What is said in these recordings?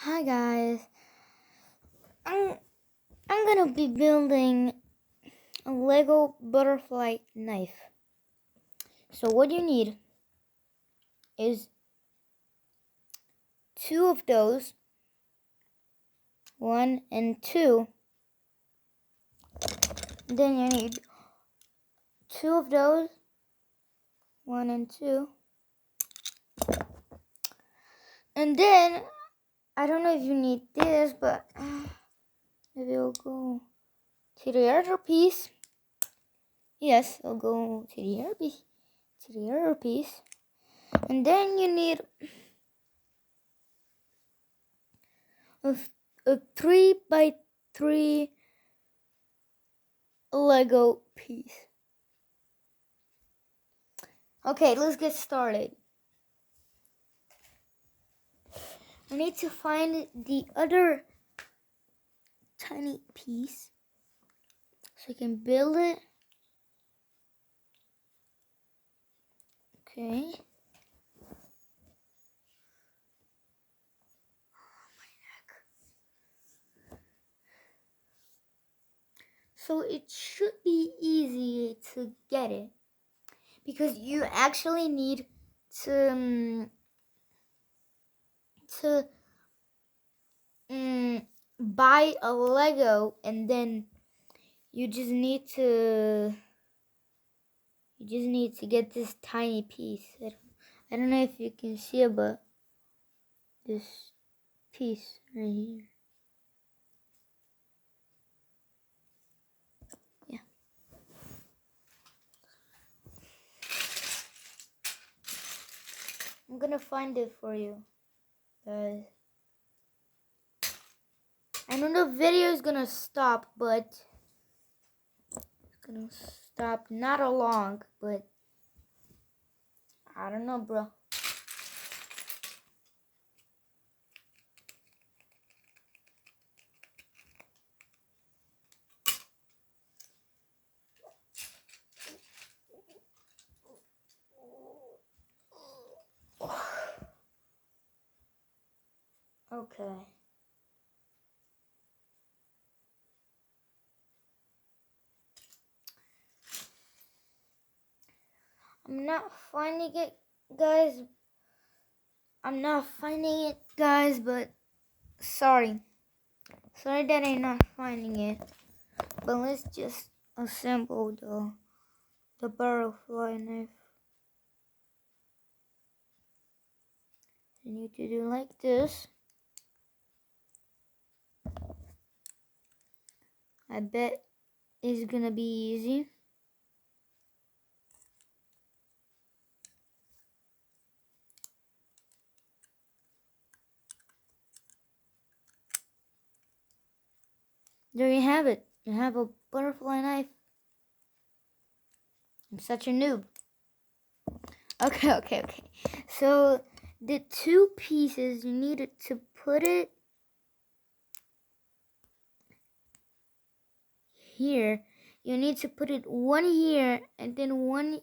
Hi guys. I'm I'm gonna be building a Lego butterfly knife. So what you need is two of those, one and two. Then you need two of those, one and two. And then I don't know if you need this, but maybe I'll go to the other piece. Yes, I'll go to the other piece. To the other piece. And then you need a 3x3 Lego piece. Okay, let's get started. I need to find the other tiny piece so I can build it. Okay. So it should be easy to get it because you actually need to buy a Lego, and then you just need to get this tiny piece. I don't know if you can see it, but this piece right here. Yeah. I'm gonna find it for you, guys. I know the video is gonna stop, but it's gonna stop not a long, but I don't know, bro. Okay. I'm not finding it, guys. But sorry. Sorry that I'm not finding it. But let's just assemble the butterfly knife. You need to do like this. I bet it's gonna be easy. There you have it. You have a butterfly knife. I'm such a noob. Okay. So the two pieces, you needed to put it here. You need to put it one here and then one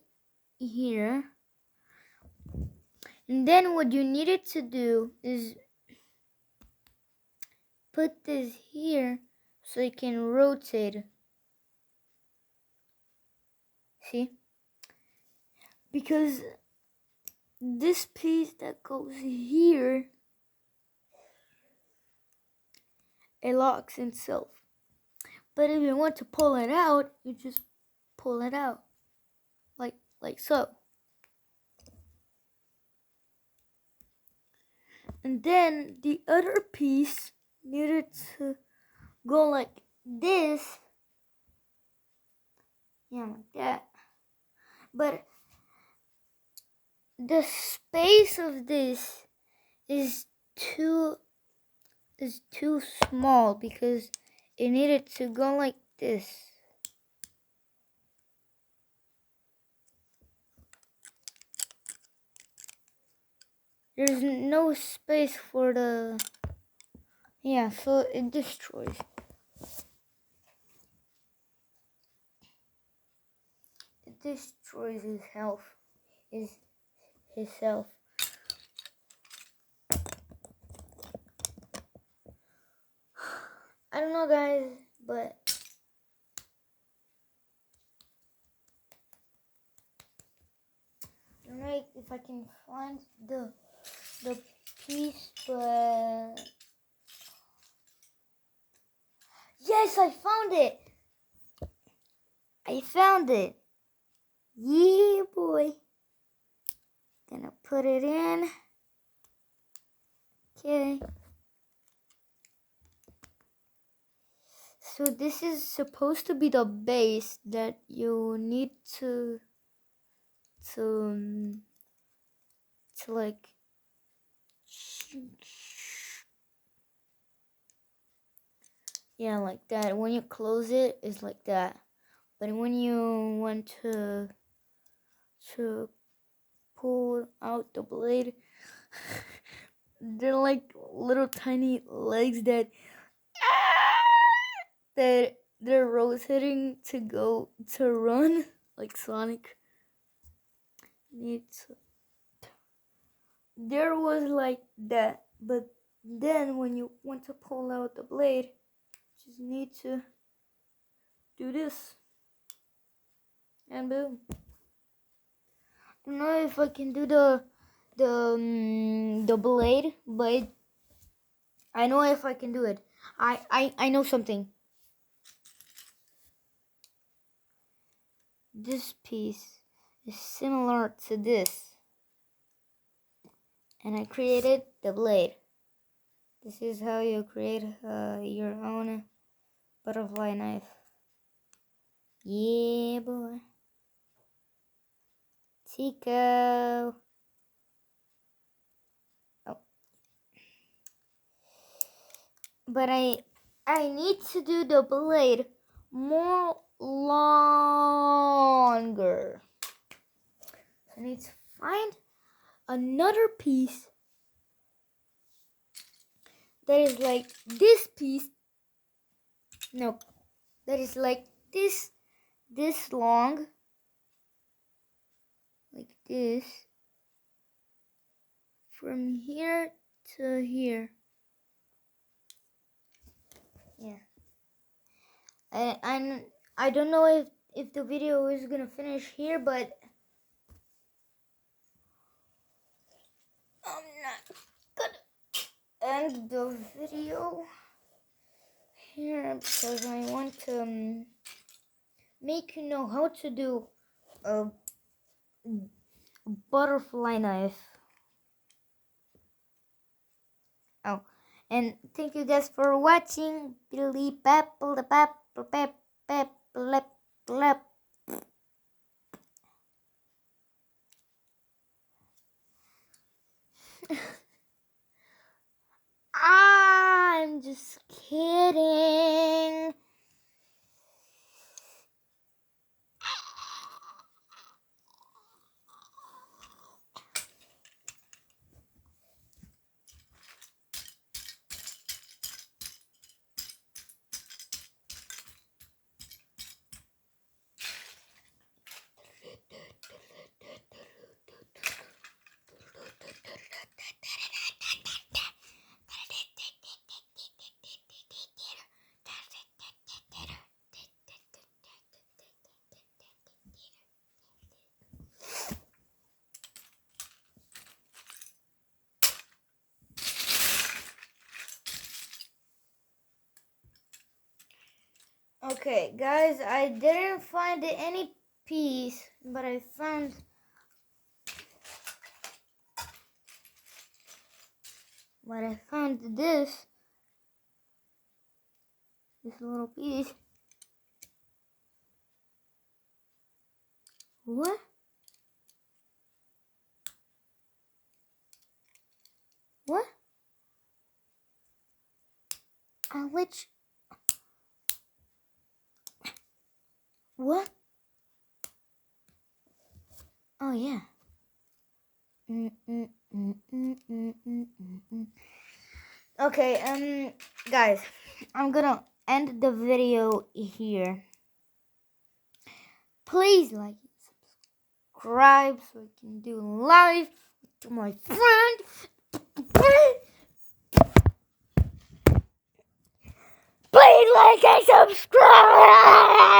here. And then what you needed to do is put this here so you can rotate. See? Because this piece that goes here, it locks itself. But if you want to pull it out, you just pull it out. Like so. And then the other piece needed to go like this. Yeah, like that. But the space of this is too small because it needed to go like this. There's no space for the... Yeah, so it destroys. It destroys his health. His health. know, guys, but I don't know if I can find the piece, but yes, I found it. I found it. Yeah, boy. Gonna put it in. Okay. So this is supposed to be the base that you need to like, yeah, like that. When you close it, it's like that. But when you want to pull out the blade, they're like little tiny legs that they're rotating to run like Sonic. There was like that, but then when you want to pull out the blade, you just need to do this, and boom. I don't know if I can do the blade, but I know if I can do it. I know something. This piece is similar to this, and I created the blade. This is how you create your own butterfly knife. Yeah, boy. Tico. Oh. But I need to do the blade more longer. I need to find another piece that is like this piece. No, that is like this long, like this, from here to here. Yeah. I don't know if the video is gonna finish here, but I'm not gonna end the video here because I want to make you know how to do a butterfly knife. Oh, and thank you guys for watching. Billy Pepple the Pepple Pep Pep Lep Lep. I'm just kidding. Okay, guys, I didn't find any piece, but I found this little piece. What? What? Which? What? Oh yeah. Okay, guys, I'm gonna end the video here. Please like and subscribe so I can do live to my friend. Please like and subscribe.